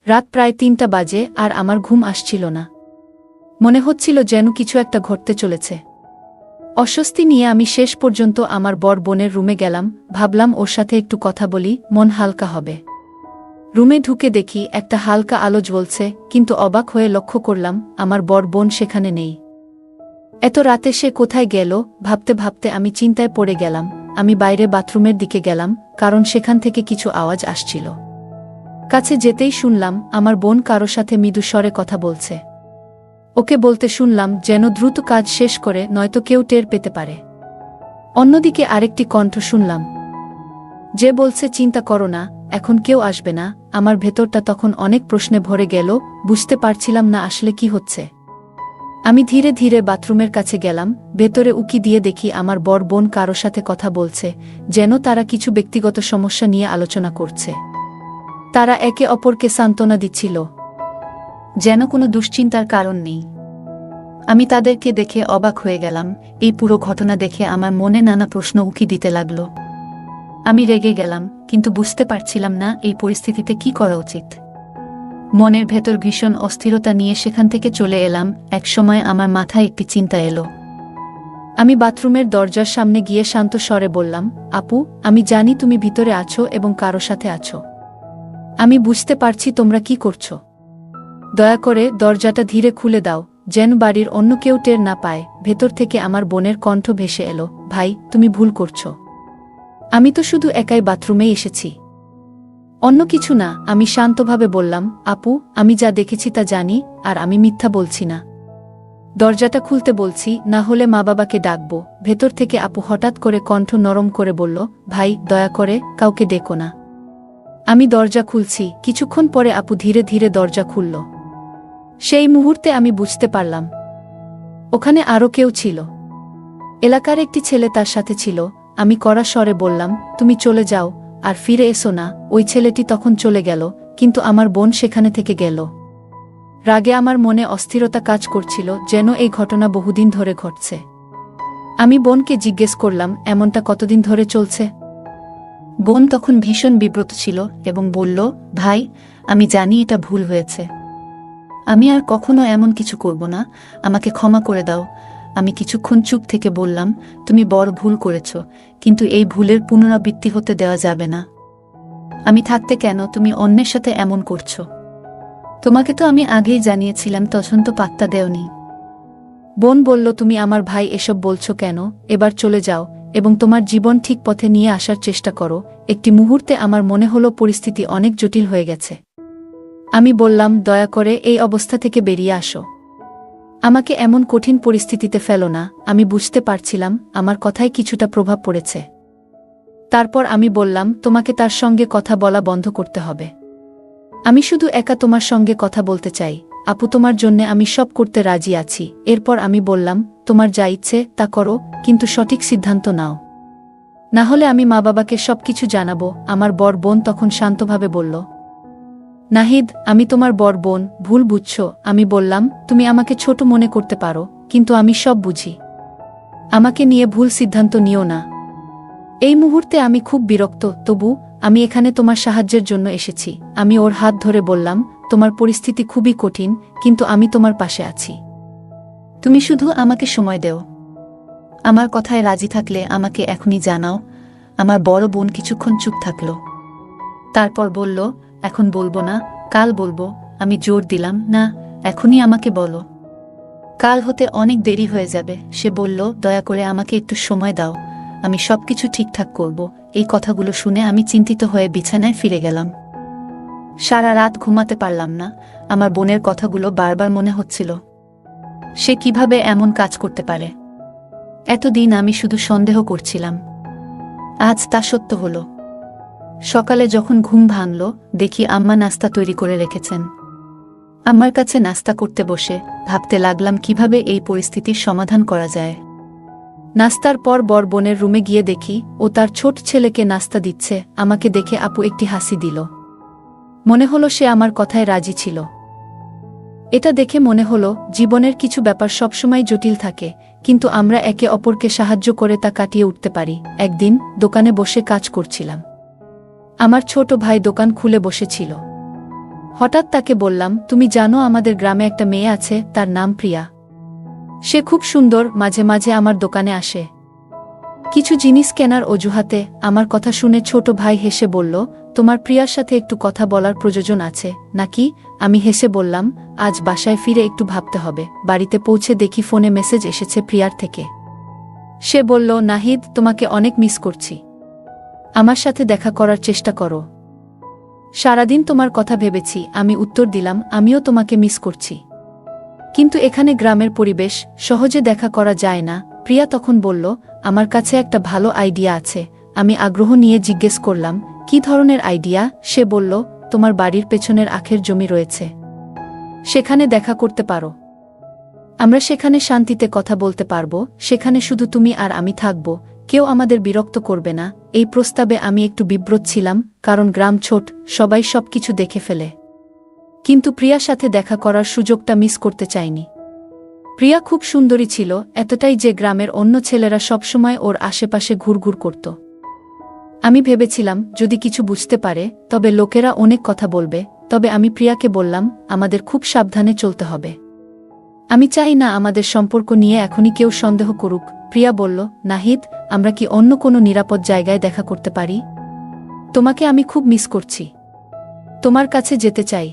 রাত প্রায় ৩টা বাজে আর আমার ঘুম আসছিল না। মনে হচ্ছিল যেন কিছু একটা ঘটতে চলেছে। অস্বস্তি নিয়ে আমি শেষ পর্যন্ত আমার বর বোনের রুমে গেলাম, ভাবলাম ওর সাথে একটু কথা বলি, মন হালকা হবে। রুমে ঢুকে দেখি একটা হালকা আলো জ্বলছে, কিন্তু অবাক হয়ে লক্ষ্য করলাম আমার বর বোন সেখানে নেই। এত রাতে সে কোথায় গেল ভাবতে ভাবতে আমি চিন্তায় পড়ে গেলাম। আমি বাইরে বাথরুমের দিকে গেলাম, কারণ সেখান থেকে কিছু আওয়াজ আসছিল। কাছে যেতেই শুনলাম আমার বোন কারো সাথে মৃদু স্বরে কথা বলছে। ওকে বলতে শুনলাম যেন দ্রুত কাজ শেষ করে, নয়তো কেউ টের পেতে পারে। অন্যদিকে আরেকটি কণ্ঠ শুনলাম যে বলছে, চিন্তা করো না, এখন কেউ আসবে না। আমার ভেতরটা তখন অনেক প্রশ্নে ভরে গেল, বুঝতে পারছিলাম না আসলে কি হচ্ছে। আমি ধীরে ধীরে বাথরুমের কাছে গেলাম, ভেতরে উকি দিয়ে দেখি আমার বর বোন কারো সাথে কথা বলছে, যেন তারা কিছু ব্যক্তিগত সমস্যা নিয়ে আলোচনা করছে। তারা একে অপরকে সান্ত্বনা দিচ্ছিল, যেন কোনো দুশ্চিন্তার কারণ নেই। আমি তাদেরকে দেখে অবাক হয়ে গেলাম। এই পুরো ঘটনা দেখে আমার মনে নানা প্রশ্ন উকি দিতে লাগল। আমি রেগে গেলাম, কিন্তু বুঝতে পারছিলাম না এই পরিস্থিতিতে কি করা উচিত। মনের ভেতর ভীষণ অস্থিরতা নিয়ে সেখান থেকে চলে এলাম। একসময় আমার মাথায় একটি চিন্তা এলো। আমি বাথরুমের দরজার সামনে গিয়ে শান্ত স্বরে বললাম, আপু, আমি জানি তুমি ভিতরে আছো এবং কারো সাথে আছো। আমি বুঝতে পারছি তোমরা কি করছো। দয়া করে দরজাটা ধীরে খুলে দাও, যেন বাড়ির অন্য কেউ টের না পায়। ভেতর থেকে আমার বোনের কণ্ঠ ভেসে এলো, ভাই, তুমি ভুল করছো। আমি তো শুধু একাই বাথরুমেই এসেছি, অন্য কিছু না। আমি শান্তভাবে বললাম, আপু, আমি যা দেখেছি তা জানি, আর আমি মিথ্যা বলছি না। দরজাটা খুলতে বলছি, না হলে মা বাবাকে ডাকবো। ভেতর থেকে আপু হঠাৎ করে কণ্ঠ নরম করে বলল, ভাই, দয়া করে কাউকে ডেকো না। আমি দরজা খুলছি। কিছুক্ষণ পরে আপু ধীরে ধীরে দরজা খুলল। সেই মুহূর্তে আমি বুঝতে পারলাম ওখানে আরও কেউ ছিল। এলাকার একটি ছেলে তার সাথে ছিল। আমি কড়া স্বরে বললাম, তুমি চলে যাও আর ফিরে এসো না। ওই ছেলেটি তখন চলে গেল, কিন্তু আমার বোন সেখানে থেকে গেল। রাগে আমার মনে অস্থিরতা কাজ করছিল, যেন এই ঘটনা বহুদিন ধরে ঘটছে। আমি বোনকে জিজ্ঞেস করলাম, এমনটা কতদিন ধরে চলছে? বোন তখন ভীষণ বিব্রত ছিল এবং বলল, ভাই, আমি জানি এটা ভুল হয়েছে। আমি আর কখনো এমন কিছু করব না, আমাকে ক্ষমা করে দাও। আমি কিছুক্ষণ চুপ থেকে বললাম, তুমি বড় ভুল করেছ, কিন্তু এই ভুলের পুনরাবৃত্তি হতে দেওয়া যাবে না। আমি থাকতে কেন তুমি অন্যের সাথে এমন করছো? তোমাকে তো আমি আগেই জানিয়েছিলাম, তখন তো পাত্তা দেওনি। বোন বলল, তুমি আমার ভাই, এসব বলছো কেন? এবার চলে যাও এবং তোমার জীবন ঠিক পথে নিয়ে আসার চেষ্টা করো। একটি মুহূর্তে আমার মনে হলো পরিস্থিতি অনেক জটিল হয়ে গেছে। আমি বললাম, দয়া করে এই অবস্থা থেকে বেরিয়ে আসো। আমাকে এমন কঠিন পরিস্থিতিতে ফেলো না। আমি বুঝতে পারছিলাম আমার কথায় কিছুটা প্রভাব পড়েছে। তারপর আমি বললাম, তোমাকে তার সঙ্গে কথা বলা বন্ধ করতে হবে। আমি শুধু একা তোমার সঙ্গে কথা বলতে চাই। আপু, তোমার জন্যে আমি সব করতে রাজি আছি। এরপর আমি বললাম, তোমার যা ইচ্ছে তা করো, কিন্তু সঠিক সিদ্ধান্ত নাও, না হলে আমি মা বাবাকে সবকিছু জানাবো। আমার বর বোন তখন শান্তভাবে বলল, নাহিদ, আমি তোমার বর বোন, ভুল বুঝছো। আমি বললাম, তুমি আমাকে ছোট মনে করতে পারো, কিন্তু আমি সব বুঝি। আমাকে নিয়ে ভুল সিদ্ধান্ত নিও না। এই মুহূর্তে আমি খুব বিরক্ত, তবু আমি এখানে তোমার সাহায্যের জন্য এসেছি। আমি ওর হাত ধরে বললাম, তোমার পরিস্থিতি খুবই কঠিন, কিন্তু আমি তোমার পাশে আছি। তুমি শুধু আমাকে সময় দেও। আমার কথায় রাজি থাকলে আমাকে এখনই জানাও। আমার বড় বোন কিছুক্ষণ চুপ থাকল, তারপর বলল, এখন বলবো না, কাল বলবো। আমি জোর দিলাম, না, এখনই আমাকে বলো। কাল হতে অনেক দেরি হয়ে যাবে। সে বলল, দয়া করে আমাকে একটু সময় দাও, আমি সবকিছু ঠিকঠাক করব। এই কথাগুলো শুনে আমি চিন্তিত হয়ে বিছানায় ফিরে গেলাম। সারা রাত ঘুমাতে পারলাম না। আমার বোনের কথাগুলো বারবার মনে হচ্ছিল। সে কিভাবে এমন কাজ করতে পারে? এতদিন আমি শুধু সন্দেহ করছিলাম, আজ তা সত্য হলো। সকালে যখন ঘুম ভাঙল, দেখি আম্মা নাস্তা তৈরি করে রেখেছেন। আমার কাছে নাস্তা করতে বসে ভাবতে লাগলাম কিভাবে এই পরিস্থিতির সমাধান করা যায়। নাস্তার পর বর বোনের রুমে গিয়ে দেখি ও তার ছোট ছেলেকে নাস্তা দিচ্ছে। আমাকে দেখে আপু একটি হাসি দিল। মনে হলো সে আমার কথায় রাজি ছিল। এটা দেখে মনে হলো জীবনের কিছু ব্যাপার সবসময় জটিল থাকে, কিন্তু আমরা একে অপরকে সাহায্য করে তা কাটিয়ে উঠতে পারি। একদিন দোকানে বসে কাজ করছিলাম। আমার ছোট ভাই দোকান খুলে বসেছিল। হঠাৎ তাকে বললাম, তুমি জানো আমাদের গ্রামে একটা মেয়ে আছে, তার নাম প্রিয়া। সে খুব সুন্দর, মাঝে মাঝে আমার দোকানে আসে কিছু জিনিস কেনার অজুহাতে। আমার কথা শুনে ছোট ভাই হেসে বলল, তোমার প্রিয়ার সাথে একটু কথা বলার প্রয়োজন আছে নাকি? আমি হেসে বললাম, আজ বাসায় ফিরে একটু ভাবতে হবে। বাড়িতে পৌঁছে দেখি ফোনে মেসেজ এসেছে প্রিয়ার থেকে। সে বলল, নাহিদ, তোমাকে অনেক মিস করছি, আমার সাথে দেখা করার চেষ্টা করো। সারাদিন তোমার কথা ভেবেছি। আমি উত্তর দিলাম, আমিও তোমাকে মিস করছি, কিন্তু এখানে গ্রামের পরিবেশ, সহজে দেখা করা যায় না। প্রিয়া তখন বলল, আমার কাছে একটা ভালো আইডিয়া আছে। আমি আগ্রহ নিয়ে জিজ্ঞেস করলাম, কি ধরনের আইডিয়া? সে বলল, তোমার বাড়ির পেছনের আখের জমি রয়েছে, সেখানে দেখা করতে পারো। আমরা সেখানে শান্তিতে কথা বলতে পারবো। সেখানে শুধু তুমি আর আমি থাকব, কেউ আমাদের বিরক্ত করবে না। এই প্রস্তাবে আমি একটু বিব্রত ছিলাম, কারণ গ্রাম ছোট, সবাই সবকিছু দেখে ফেলে। কিন্তু প্রিয়ার সাথে দেখা করার সুযোগটা মিস করতে চাইনি। প্রিয়া খুব সুন্দরী ছিল, এতটাই যে গ্রামের অন্য ছেলেরা সবসময় ওর আশেপাশে ঘুরঘুর করত। আমি ভেবেছিলাম, যদি কিছু বুঝতে পারে তবে লোকেরা অনেক কথা বলবে। তবে আমি প্রিয়াকে বললাম, আমাদের খুব সাবধানে চলতে হবে। আমি চাই না আমাদের সম্পর্ক নিয়ে এখনই কেউ সন্দেহ করুক। প্রিয়া বলল, নাহিদ, আমরা কি অন্য কোনো নিরাপদ জায়গায় দেখা করতে পারি? তোমাকে আমি খুব মিস করছি, তোমার কাছে যেতে চাই।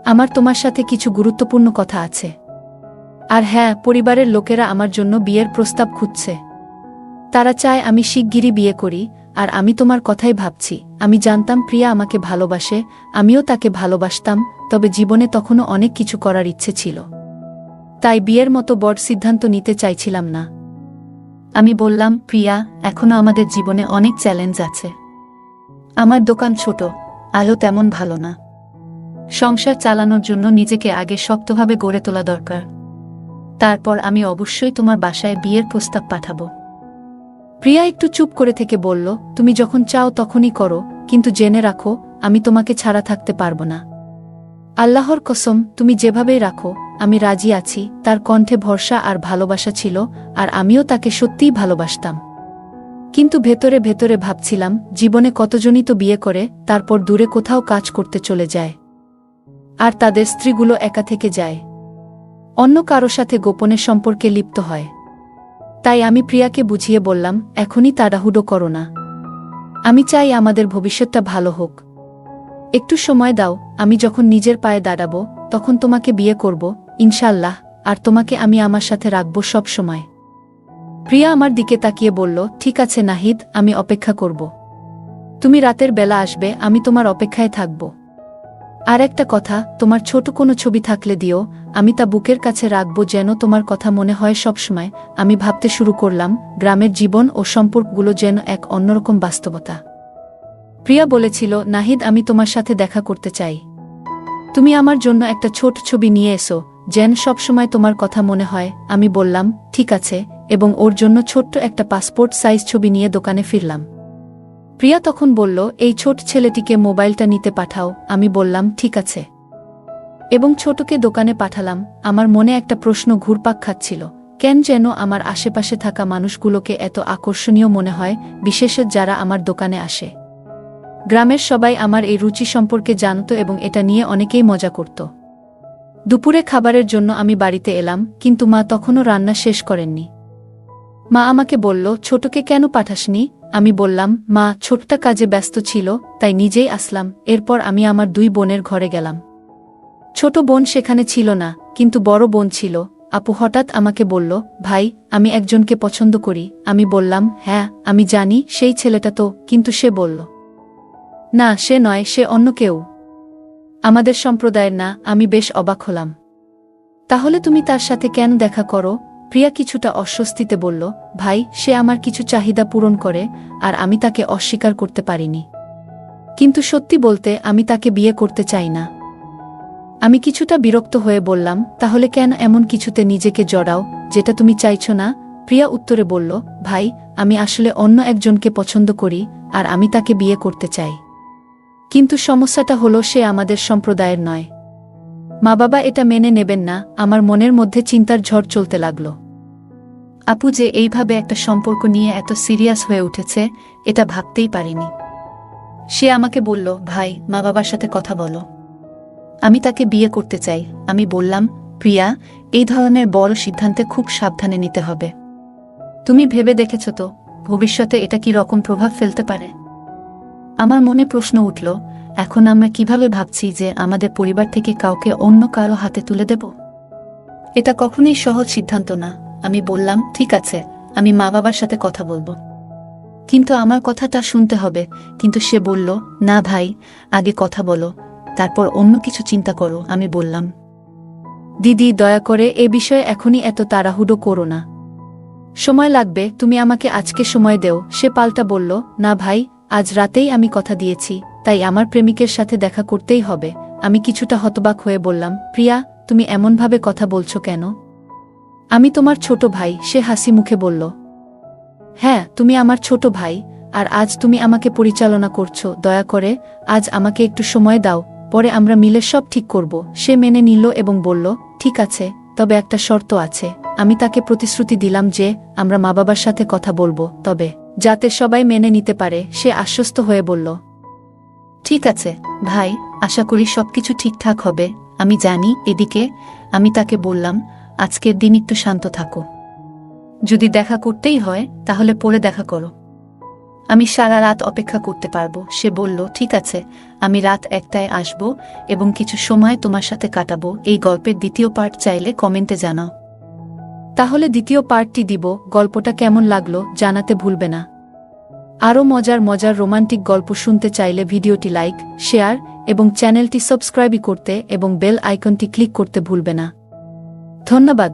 আমার তোমার সাথে কিছু গুরুত্বপূর্ণ কথা আছে। আর হ্যাঁ, পরিবারের লোকেরা আমার জন্য বিয়ের প্রস্তাব খুঁজছে। তারা চায় আমি শিগগিরই বিয়ে করি। আর আমি তোমার কথাই ভাবছি। আমি জানতাম প্রিয়া আমাকে ভালোবাসে, আমিও তাকে ভালোবাসতাম, তবে জীবনে তখনও অনেক কিছু করার ইচ্ছে ছিল। তাই বিয়ের মতো বড় সিদ্ধান্ত নিতে চাইছিলাম না। আমি বললাম, প্রিয়া, এখনো আমাদের জীবনে অনেক চ্যালেঞ্জ আছে। আমার দোকান ছোট, আলো তেমন ভালো না। সংসার চালানোর জন্য নিজেকে আগে শক্তভাবে গড়ে তোলা দরকার। তারপর আমি অবশ্যই তোমার বাসায় বিয়ের প্রস্তাব পাঠাবো। প্রিয়া একটু চুপ করে থেকে বলল, তুমি যখন চাও তখনই করো, কিন্তু জেনে রাখো, আমি তোমাকে ছাড়া থাকতে পারবো না। আল্লাহর কসম, তুমি যেভাবেই রাখো, আমি রাজি আছি। তার কণ্ঠে ভরসা আর ভালোবাসা ছিল, আর আমিও তাকে সত্যিই ভালোবাসতাম। কিন্তু ভেতরে ভেতরে ভাবছিলাম, জীবনে কতজনই তো বিয়ে করে তারপর দূরে কোথাও কাজ করতে চলে যায়, আর তাদের স্ত্রীগুলো একা থেকে যায়, অন্য কারো সাথে গোপনে সম্পর্কে লিপ্ত হয়। তাই আমি প্রিয়াকে বুঝিয়ে বললাম, এখনই তাড়াহুড়ো করো না। আমি চাই আমাদের ভবিষ্যৎটা ভালো হোক। একটু সময় দাও, আমি যখন নিজের পায়ে দাঁড়াবো তখন তোমাকে বিয়ে করব, ইনশাল্লাহ। আর তোমাকে আমি আমার সাথে রাখব সব সময়। প্রিয়া আমার দিকে তাকিয়ে বলল, ঠিক আছে নাহিদ, আমি অপেক্ষা করব। তুমি রাতের বেলা আসবে, আমি তোমার অপেক্ষায় থাকব। আর একটা কথা, তোমার ছোট কোনো ছবি থাকলে দিও, আমি তা বুকের কাছে রাখব, যেন তোমার কথা মনে হয় সবসময়। আমি ভাবতে শুরু করলাম, গ্রামের জীবন ও সম্পর্কগুলো যেন এক অন্যরকম বাস্তবতা। প্রিয়া বলেছিল, নাহিদ, আমি তোমার সাথে দেখা করতে চাই। তুমি আমার জন্য একটা ছোট ছবি নিয়ে এসো, যেন সবসময় তোমার কথা মনে হয়। আমি বললাম, ঠিক আছে, এবং ওর জন্য ছোট্ট একটা পাসপোর্ট সাইজ ছবি নিয়ে দোকানে ফিরলাম। প্রিয়া তখন বলল, এই ছোট ছেলেটিকে মোবাইলটা নিতে পাঠাও। আমি বললাম, ঠিক আছে, এবং ছোটকে দোকানে পাঠালাম। আমার মনে একটা প্রশ্ন ঘুরপাক খাচ্ছিল, কেন যেন আমার আশেপাশে থাকা মানুষগুলোকে এত আকর্ষণীয় মনে হয়, বিশেষত যারা আমার দোকানে আসে। গ্রামের সবাই আমার এই রুচি সম্পর্কে জানত এবং এটা নিয়ে অনেকেই মজা করত। দুপুরে খাবারের জন্য আমি বাড়িতে এলাম, কিন্তু মা তখনও রান্না শেষ করেননি। মা আমাকে বলল, ছোটকে কেন পাঠাসনি? আমি বললাম, মা, ছোটটা কাজে ব্যস্ত ছিল, তাই নিজেই আসলাম। এরপর আমি আমার দুই বোনের ঘরে গেলাম। ছোট বোন সেখানে ছিল না, কিন্তু বড় বোন ছিল। আপু হঠাৎ আমাকে বলল, ভাই, আমি একজনকে পছন্দ করি। আমি বললাম, হ্যাঁ, আমি জানি সেই ছেলেটা তো। কিন্তু সে বলল, না, সে নয়, সে অন্য কেউ, আমাদের সম্প্রদায়ের না। আমি বেশ অবাক হলাম। তাহলে তুমি তার সাথে কেন দেখা করো? প্রিয়া কিছুটা অস্বস্তিতে বলল, ভাই, সে আমার কিছু চাহিদা পূরণ করে, আর আমি তাকে অস্বীকার করতে পারিনি। কিন্তু সত্যি বলতে, আমি তাকে বিয়ে করতে চাই না। আমি কিছুটা বিরক্ত হয়ে বললাম, তাহলে কেন এমন কিছুতে নিজেকে জড়াও যেটা তুমি চাইছো না? প্রিয়া উত্তরে বলল, ভাই, আমি আসলে অন্য একজনকে পছন্দ করি, আর আমি তাকে বিয়ে করতে চাই। কিন্তু সমস্যাটা হলো, সে আমাদের সম্প্রদায়ের নয়। মা বাবা এটা মেনে নেবেন না। আমার মনের মধ্যে চিন্তার ঝড় চলতে লাগল। আপু যে এইভাবে একটা সম্পর্ক নিয়ে এত সিরিয়াস হয়ে উঠেছে, এটা ভাবতেই পারিনি। সে আমাকে বলল, ভাই, মা বাবার সাথে কথা বলো। আমি তাকে বিয়ে করতে চাই। আমি বললাম, প্রিয়া, এই ধরনের বড় সিদ্ধান্তে খুব সাবধানে নিতে হবে। তুমি ভেবে দেখেছ তো ভবিষ্যতে এটা কি রকম প্রভাব ফেলতে পারে? আমার মনে প্রশ্ন উঠল, এখন আমরা কিভাবে ভাবছি যে আমাদের পরিবার থেকে কাউকে অন্য কারো হাতে তুলে দেব? এটা কখনোই সহজ সিদ্ধান্ত না। আমি বললাম, ঠিক আছে, আমি মা বাবার সাথে কথা বলবো, কিন্তু আমার কথাটা শুনতে হবে। কিন্তু সে বলল, না ভাই, আগে কথা বলো, তারপর অন্য কিছু চিন্তা করো। আমি বললাম, দিদি, দয়া করে এ বিষয়ে এখনই এত তাড়াহুড়ো করো না, সময় লাগবে, তুমি আমাকে আজকে সময় দেও। সে পাল্টা বলল, না ভাই, আজ রাতেই আমি কথা দিয়েছি, তাই আমার প্রেমিকের সাথে দেখা করতেই হবে। আমি কিছুটা হতবাক হয়ে বললাম, প্রিয়া, তুমি এমনভাবে কথা বলছো কেন? আমি তোমার ছোট ভাই। সে হাসি মুখে বলল, হ্যাঁ, তুমি আমার ছোট ভাই, আর আজ তুমি আমাকে পরিচালনা করছো। দয়া করে আজ আমাকে একটু সময় দাও, পরে আমরা মিলে সব ঠিক করব। সে মেনে নিল এবং বলল, ঠিক আছে, তবে একটা শর্ত আছে। আমি তাকে প্রতিশ্রুতি দিলাম যে আমরা মা বাবার সাথে কথা বলবো, তবে যাতে সবাই মেনে নিতে পারে। সে আশ্বস্ত হয়ে বলল, ঠিক আছে ভাই, আশা করি সবকিছু ঠিকঠাক হবে। আমি জানি। এদিকে আমি তাকে বললাম, আজকের দিন একটু শান্ত থাকো, যদি দেখা করতেই হয় তাহলে পরে দেখা করো, আমি সারা রাত অপেক্ষা করতে পারবো। সে বলল, ঠিক আছে, আমি রাত 1টায় আসব এবং কিছু সময় তোমার সাথে কাটাবো। এই গল্পের দ্বিতীয় পার্ট চাইলে কমেন্টে জানাও। তাহলে দ্বিতীয় পার্টটি দিব। গল্পটা কেমন লাগলো জানাতে ভুলবে না। আরও মজার মজার রোমান্টিক গল্প শুনতে চাইলে ভিডিওটি লাইক, শেয়ার এবং চ্যানেলটি সাবস্ক্রাইব করতে এবং বেল আইকনটি ক্লিক করতে ভুলবে না। ধন্যবাদ।